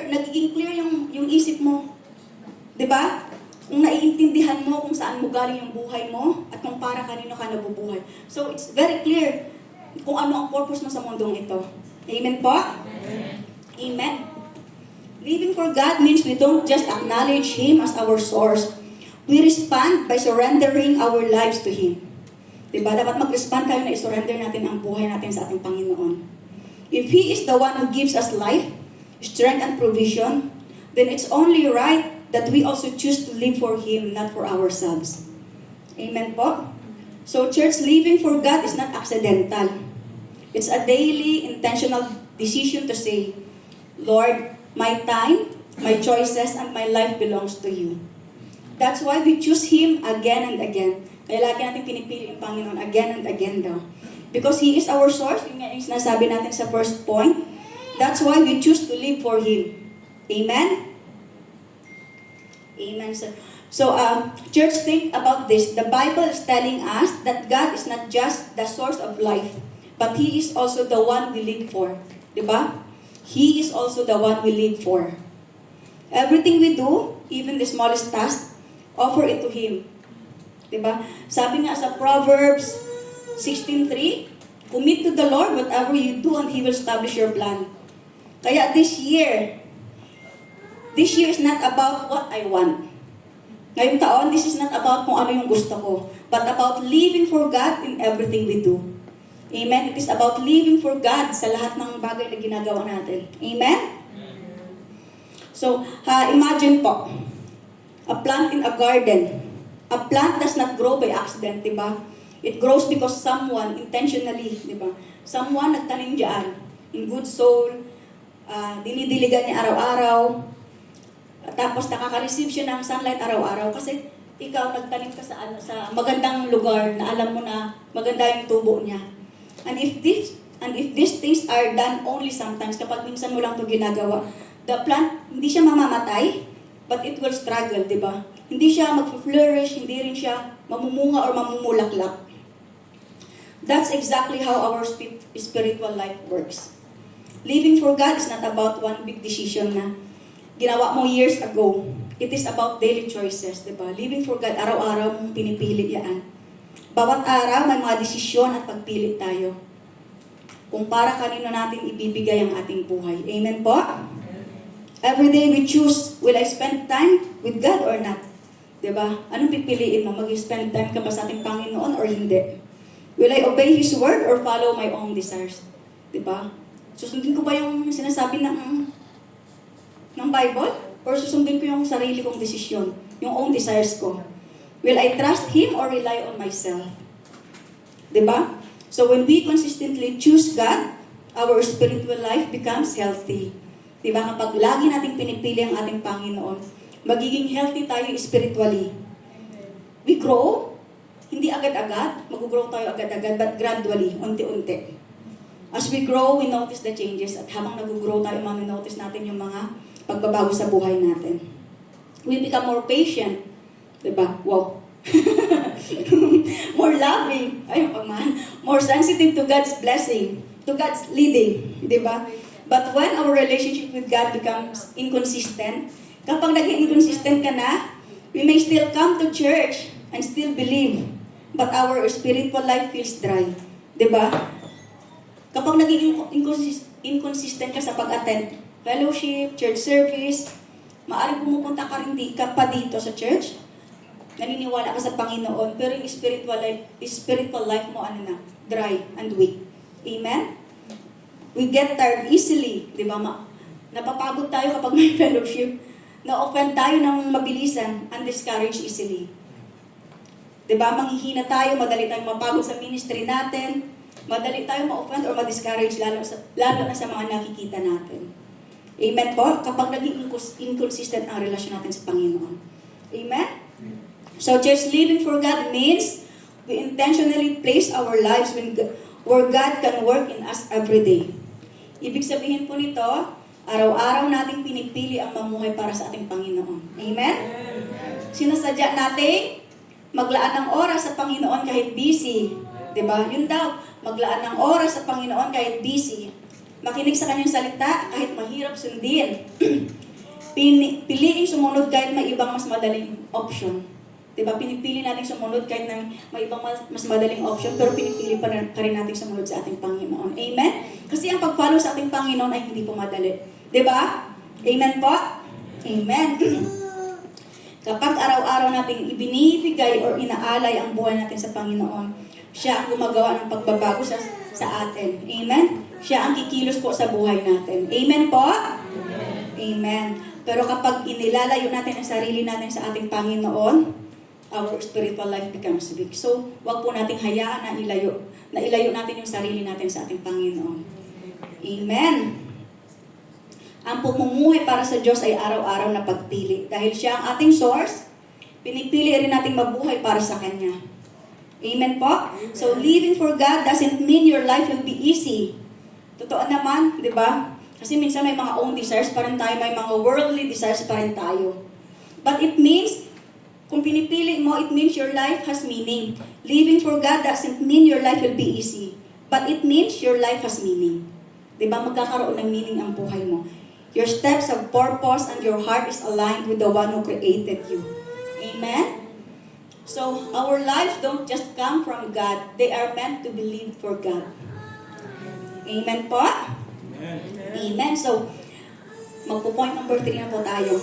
nagiging clear yung isip mo. 'Di ba? Kung naiintindihan mo kung saan mo galing yung buhay mo at kung para kanino ka nabubuhay. So it's very clear kung ano ang purpose mo sa mundong ito. Amen po? Amen. Living for God means we don't just acknowledge Him as our source. We respond by surrendering our lives to Him. Diba? Dapat mag-respond tayo na i-surrender natin ang buhay natin sa ating Panginoon. If He is the one who gives us life, strength, and provision, then it's only right that we also choose to live for Him, not for ourselves. Amen po? So church, living for God is not accidental. It's a daily, intentional decision to say, Lord, my time, my choices, and my life belongs to You. That's why we choose Him again and again. Kaya lagi natin pinipili yung Panginoon again and again daw. Because He is our source, yung nga yung sinasabi natin sa first point. That's why we choose to live for Him. Amen? Amen, sir. So, church, think about this. The Bible is telling us that God is not just the source of life, but He is also the one we live for. Diba? He is also the one we live for. Everything we do, even the smallest task, offer it to Him. Diba? Sabi nga sa Proverbs 16:3, commit to the Lord whatever you do and He will establish your plan. Kaya this year is not about what I want. Ngayong taon, this is not about kung ano yung gusto ko, but about living for God in everything we do. Amen? It is about living for God sa lahat ng bagay na ginagawa natin. Amen? So, imagine po, a plant in a garden. A plant does not grow by accident, di ba? It grows because someone intentionally, di ba? Someone nagtanim diyan in good soul, dinidiligan niya araw-araw, tapos nakaka-receive siya ng sunlight araw-araw kasi ikaw nagtanim ka sa magandang lugar na alam mo na maganda yung tubo niya. And if these things are done only sometimes, kapag minsan mo lang ito ginagawa, the plant, hindi siya mamamatay, but it will struggle, di ba? Hindi siya mag-flourish, hindi rin siya mamumunga or mamumulaklak. That's exactly how our spiritual life works. Living for God is not about one big decision na ginawa mo years ago. It is about daily choices, di ba? Living for God, araw-araw mong pinipili yan. Bawat araw may mga desisyon at pagpili tayo. Kung para kanino natin ibibigay ang ating buhay. Amen po? Every day we choose, will I spend time with God or not? Diba? Anong pipiliin mo? Mag-spend time ka ba sa ating Panginoon or hindi? Will I obey His word or follow my own desires? Diba? Susundin ko ba yung sinasabi ng Bible? Or susundin ko yung sarili kong desisyon? Yung own desires ko? Will I trust Him or rely on myself? Diba? So when we consistently choose God, our spiritual life becomes healthy. Diba? Kapag lagi nating pinipili ang ating Panginoon, magiging healthy tayo spiritually. We grow, hindi agad-agad, mag-grow tayo agad-agad, but gradually, unti-unti. As we grow, we notice the changes, at habang nag-grow tayo, mami-notice natin yung mga pagbabago sa buhay natin. We become more patient. Diba? Wow. More loving. Ayun pa man. More sensitive to God's blessing, to God's leading. Diba? But when our relationship with God becomes inconsistent, kapag naging inconsistent ka na, we may still come to church and still believe, but our spiritual life feels dry. Diba? Kapag naging inconsistent ka sa pag-attend, fellowship, church service, maaaring pumupunta ka rin ka pa dito sa church, naniniwala ka sa Panginoon, pero yung spiritual life mo, dry and weak. Amen? We get tired easily, di ba? Napapagod tayo kapag may fellowship. Na-offend tayo ng mabilisan and discouraged easily. Di ba? Manghihina tayo, madali tayong mapagod sa ministry natin, madali tayong ma-offend or ma-discourage lalo na sa mga nakikita natin. Amen po? Kapag naging inconsistent ang relasyon natin sa Panginoon. Amen? So, church, living for God means we intentionally place our lives where God can work in us every day. Ibig sabihin po nito, araw-araw nating pinipili ang mamuhay para sa ating Panginoon. Amen? Sinasadya natin maglaan ng oras sa Panginoon kahit busy. Diba? Yun daw, maglaan ng oras sa Panginoon kahit busy. Makinig sa kanyang salita kahit mahirap sundin. Piliin sumunod kahit may ibang mas madaling option. Diba? Pinipili natin sumunod kahit na may ibang mas madaling option, pero pinipili pa rin natin sumunod sa ating Panginoon. Amen? Kasi ang pag-follow sa ating Panginoon ay hindi po madali. Diba? Amen po? Amen. Kapag araw-araw natin ibinibigay or inaalay ang buhay natin sa Panginoon, siya ang gumagawa ng pagbabago sa atin. Amen? Siya ang kikilos po sa buhay natin. Amen po? Amen. Pero kapag inilalayo natin ang sarili natin sa ating Panginoon, our spiritual life becomes weak. So, wag po nating hayaan na ilayo natin yung sarili natin sa ating Panginoon. Amen. Ang pumumuhay para sa Diyos ay araw-araw na pagpili. Dahil siya ang ating source, pinipili rin nating mabuhay para sa Kanya. Amen po? So, living for God doesn't mean your life will be easy. Totoo naman, di ba? Kasi minsan may mga own desires pa rin tayo, may mga worldly desires pa rin tayo. But it means, kung pinipili mo, it means your life has meaning. Living for God doesn't mean your life will be easy. But it means your life has meaning. Diba? Magkakaroon ng meaning ang buhay mo. Your steps have purpose and your heart is aligned with the one who created you. Amen? So, our lives don't just come from God. They are meant to be lived for God. Amen po? Amen. Amen. So, magpo-point number 3 na po tayo.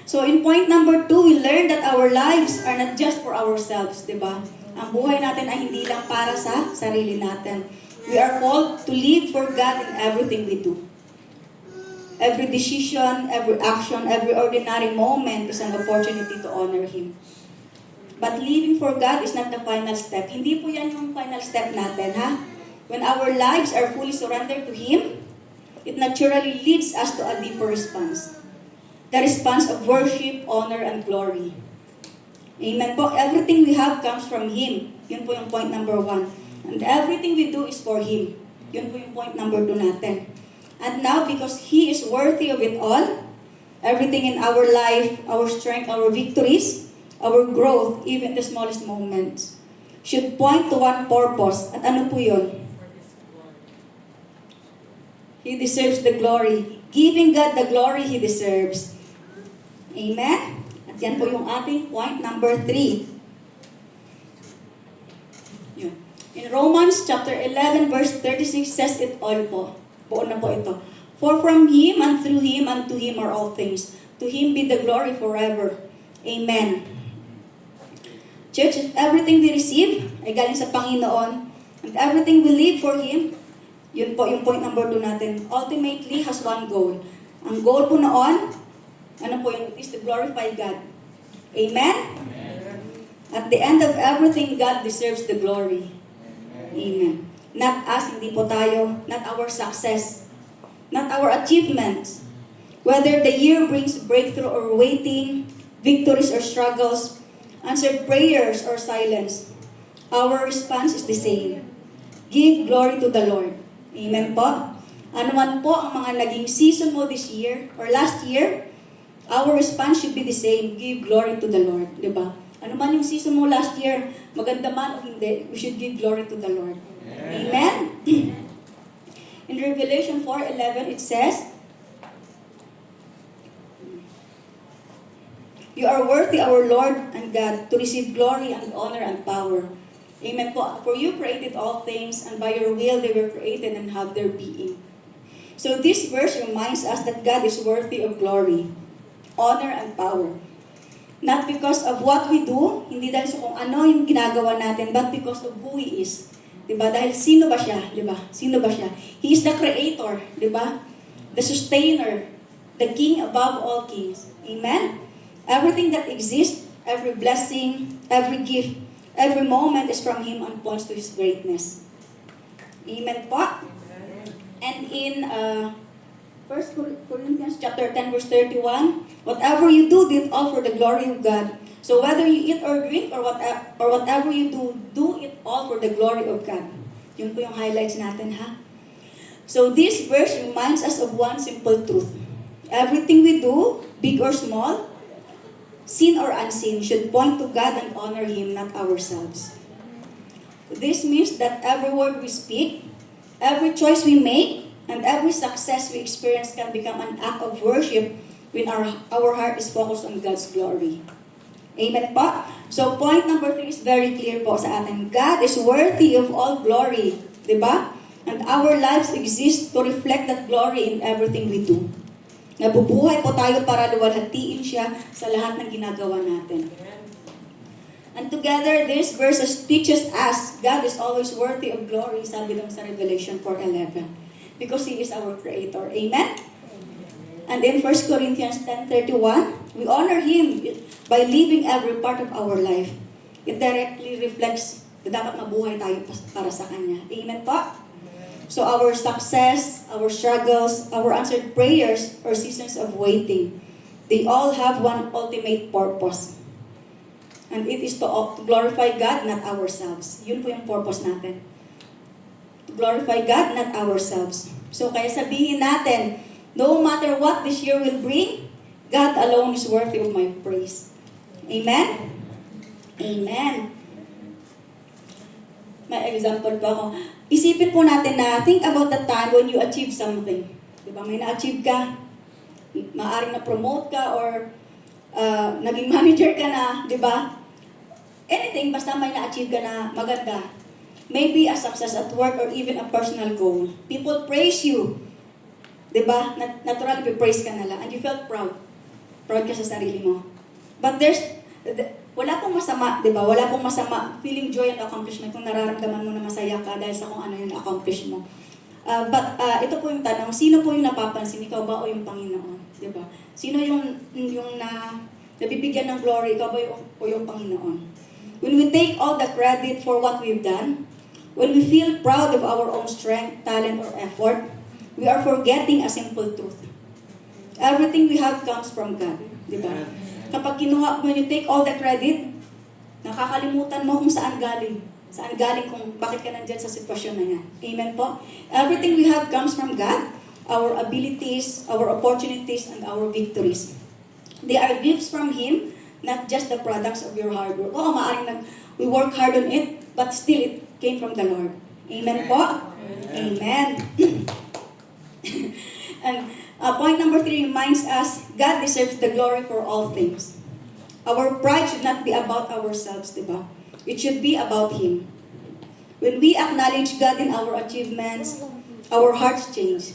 So, in point number 2, we learn that our lives are not just for ourselves, di ba? Ang buhay natin ay hindi lang para sa sarili natin. We are called to live for God in everything we do. Every decision, every action, every ordinary moment is an opportunity to honor Him. But living for God is not the final step. Hindi po yan yung final step natin, ha? When our lives are fully surrendered to Him, it naturally leads us to a deeper response. The response of worship, honor, and glory. Amen po. Everything we have comes from Him. Yun po yung point number 1. And everything we do is for Him. Yun po yung point number 2 natin. And now, because He is worthy of it all, everything in our life, our strength, our victories, our growth, even the smallest moments, should point to one purpose. At ano po yun? He deserves the glory. Giving God the glory He deserves. Amen? At yan po yung ating point number 3. Yun. In Romans chapter 11 verse 36 says it all po. Buo na po ito. For from Him and through Him and to Him are all things. To Him be the glory forever. Amen. Church, if everything we receive ay galing sa Panginoon, and everything we live for Him, yun po yung point number 2 natin, ultimately has one goal. Ang goal po noon, ano po yun? It is to glorify God. Amen? Amen? At the end of everything, God deserves the glory. Amen. Not us, hindi po tayo. Not our success. Not our achievements. Whether the year brings breakthrough or waiting, victories or struggles, answered prayers or silence, our response is the same. Give glory to the Lord. Amen po? Ano man po ang mga naging season mo this year or last year, our response should be the same. Give glory to the Lord. Diba? Ano man yung season mo last year, maganda man o hindi, we should give glory to the Lord. Amen? In Revelation 4:11, it says, You are worthy, our Lord and God, to receive glory and honor and power. Amen po. For you created all things, and by your will they were created and have their being. So this verse reminds us that God is worthy of glory, honor, and power. Not because of what we do, hindi dahil sa kung ano yung ginagawa natin, but because of who He is. Diba? Dahil sino ba siya? Diba? Sino ba siya? He is the creator. Diba? The sustainer. The king above all kings. Amen? Everything that exists, every blessing, every gift, every moment is from Him and points to His greatness. Amen po? And in 1 Corinthians chapter 10 verse 31, whatever you do, do it all for the glory of God. So whether you eat or drink or whatever you do, do it all for the glory of God. Yun po yung highlights natin, ha? So this verse reminds us of one simple truth. Everything we do, big or small, seen or unseen, should point to God and honor Him, not ourselves. This means that every word we speak, every choice we make, And every success we experience can become an act of worship when our heart is focused on God's glory. Amen po? So point number 3 is very clear po sa atin. God is worthy of all glory. Diba? And our lives exist to reflect that glory in everything we do. Nabubuhay po tayo para luwalhatiin siya sa lahat ng ginagawa natin. And together, these verses teaches us God is always worthy of glory, sabi lang sa Revelation 4:11. Because He is our Creator. Amen? And in 1 Corinthians 10:31, we honor Him by living every part of our life. It directly reflects na dapat mabuhay tayo para sa Kanya. Amen po? So our success, our struggles, our answered prayers, or seasons of waiting, they all have one ultimate purpose. And it is to glorify God, not ourselves. Yun po yung purpose natin. To glorify God, not ourselves. So kaya sabihin natin, no matter what this year will bring, God alone is worthy of my praise. Amen? Amen. May example po ako. Isipin po natin na think about the time when you achieve something. Diba? May na-achieve ka, maaaring na-promote ka, or naging manager ka na, di ba? Anything, basta may na-achieve ka na maganda. Maybe a success at work or even a personal goal. People praise you. Di ba? Naturally, praise ka na lang. And you felt proud. Proud ka sa sarili mo. But wala pong masama, di ba? Wala pong masama. Feeling joy and accomplishment kung nararamdaman mo na masaya ka dahil sa kung ano yung accomplish mo. But ito po yung tanong, sino po yung napapansin? Ikaw ba o yung Panginoon? Di ba? Sino yung nabibigyan ng glory? Ikaw ba o yung Panginoon? When we take all the credit for what we've done, when we feel proud of our own strength, talent, or effort, we are forgetting a simple truth. Everything we have comes from God. Di ba? Kapag when you take all the credit, nakakalimutan mo kung saan galing. Saan galing kung bakit ka nandyan sa sitwasyon na yan. Amen po? Everything we have comes from God. Our abilities, our opportunities, and our victories. They are gifts from Him, not just the products of your hard work. Oo, maaaring we work hard on it, but still it came from the Lord. Amen po? Amen. And point number 3 reminds us, God deserves the glory for all things. Our pride should not be about ourselves, diba? It should be about Him. When we acknowledge God in our achievements, our hearts change.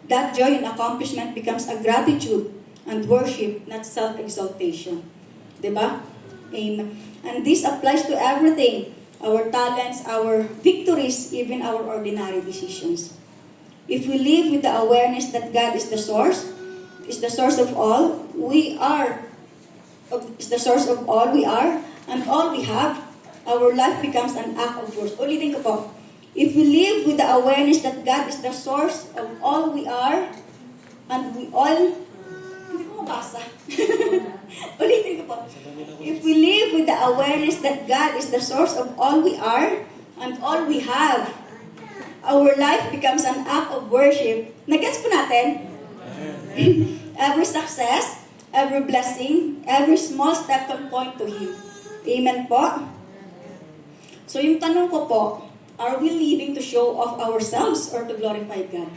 That joy and accomplishment becomes a gratitude and worship, not self-exaltation. Diba? Amen. And this applies to everything. Our talents, our victories, even our ordinary decisions. If we live with the awareness that God is the source of all, is the source of all we are, and all we have, our life becomes an act of worship. Ulitin ko po. If we live with the awareness that God is the source of all we are, and we all, hindi ko mabasa. Ulitin ko po. If we live with the awareness that God is the source of all we are, and all we have, our life becomes an act of worship. Nag-gets po natin? Every success, every blessing, every small step can point to Him. Amen po? So yung tanong ko po, are we living to show off ourselves or to glorify God?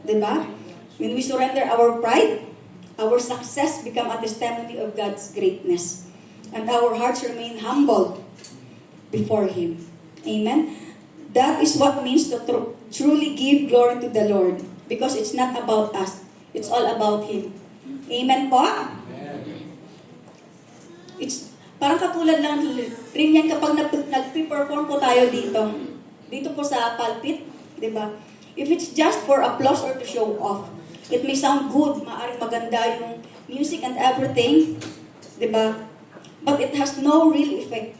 Diba? When we surrender our pride, our success become a testimony of God's greatness. And our hearts remain humble before Him. Amen? That is what means to truly give glory to the Lord. Because it's not about us. It's all about Him. Amen po? It's parang katulad lang rin yan kapag nag-perform po tayo dito. Dito po sa pulpit. Diba? If it's just for applause or to show off, it may sound good. Maaring maganda yung music and everything. Diba? But it has no real effect.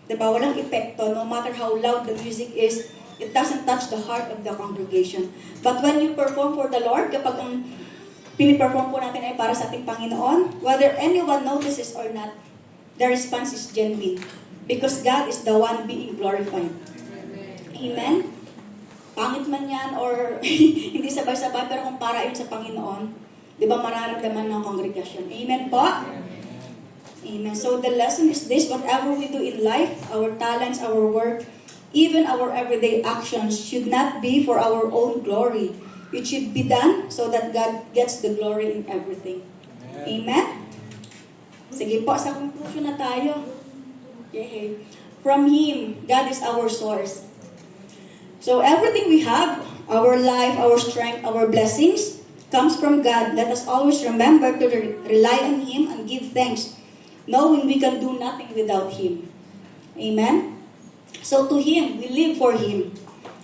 Diba? Walang epekto. No matter how loud the music is, it doesn't touch the heart of the congregation. But when you perform for the Lord, kapag ang piniperform po natin ay para sa ating Panginoon, whether anyone notices or not, the response is genuine. Because God is the one being glorified. Amen? Pangit man yan or hindi sabay-sabay, pero kung para yun sa Panginoon, di ba mararamdaman ng kongregasyon. Amen po? Amen. So the lesson is this, whatever we do in life, our talents, our work, Even our everyday actions should not be for our own glory. It should be done so that God gets the glory in everything. Amen? Sige po, sa conclusion na tayo. Yay. From Him, God is our source. So everything we have, our life, our strength, our blessings, comes from God. Let us always remember to rely on Him and give thanks, knowing we can do nothing without Him. Amen? So to Him, we live for Him.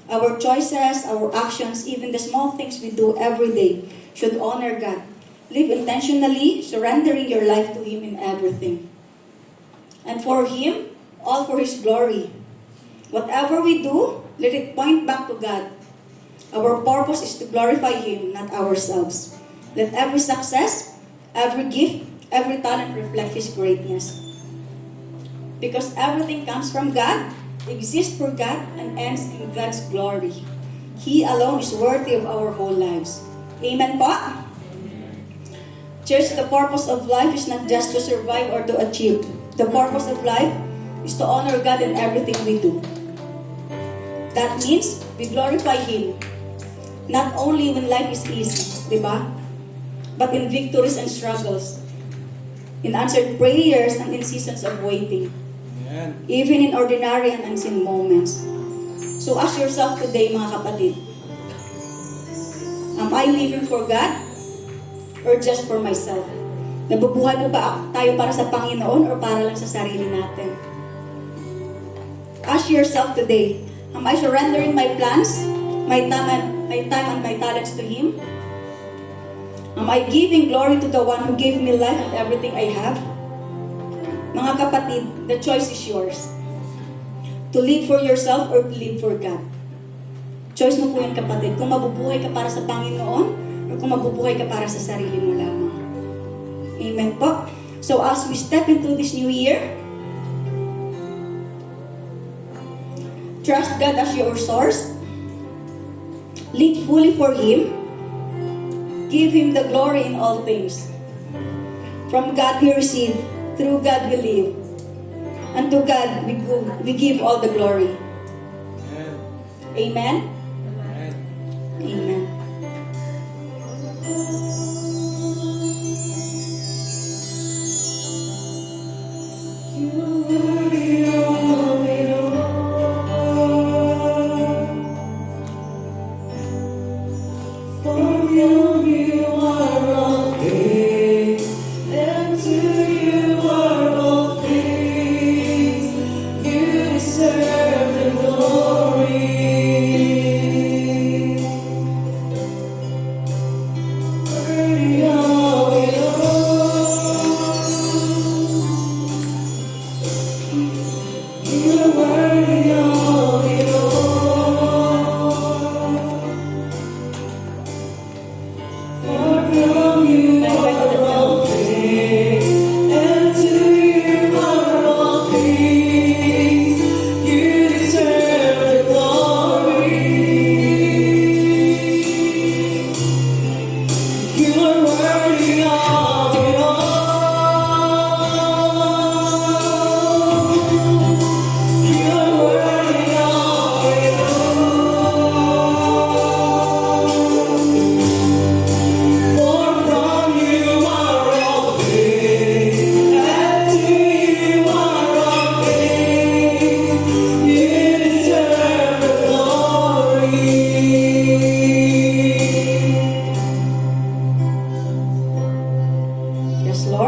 Our choices, our actions, even the small things we do every day should honor God. Live intentionally, surrendering your life to Him in everything. And for Him, all for His glory. Whatever we do, let it point back to God. Our purpose is to glorify Him, not ourselves. Let every success, every gift, every talent reflect His greatness. Because everything comes from God, exists for God, and ends in God's glory. He alone is worthy of our whole lives. Amen po? Church, the purpose of life is not just to survive or to achieve. The purpose of life is to honor God in everything we do. That means we glorify Him, not only when life is easy, di ba? But in victories and struggles, in answered prayers and in seasons of waiting, even in ordinary and unseen moments. So ask yourself today, mga kapatid, am I living for God or just for myself? Nabubuhay po ba tayo para sa Panginoon or para lang sa sarili natin? Ask yourself today, am I surrendering my plans, my time and my talents to Him? Am I giving glory to the one who gave me life and everything I have? Mga kapatid, the choice is yours. To live for yourself or to live for God. Choice mo po yan, kapatid. Kung mabubuhay ka para sa Panginoon or kung mabubuhay ka para sa sarili mo lamang. Amen po. So as we step into this new year, trust God as your source. Live fully for Him. Give Him the glory in all things. From God we receive, through God we live, and to God we give all the glory. Amen? Amen.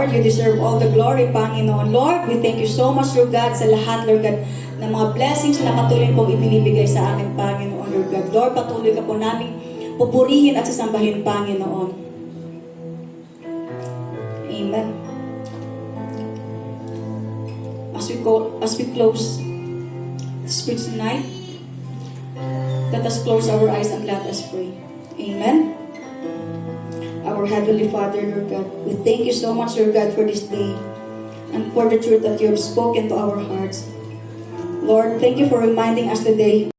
Lord, you deserve all the glory, Panginoon. Lord, we thank you so much, Lord God, sa lahat, Lord God, ng mga blessings na patuloy pong ibinibigay sa amin, Panginoon, Lord God. Lord, patuloy ka po namin pupurihin at sasambahin, Panginoon. Amen. As we close this preach tonight, let us close our eyes and let us pray. Amen. Our Heavenly Father, Lord God, we thank you so much, Lord God, for this day and for the truth that you have spoken to our hearts. Lord, thank you for reminding us today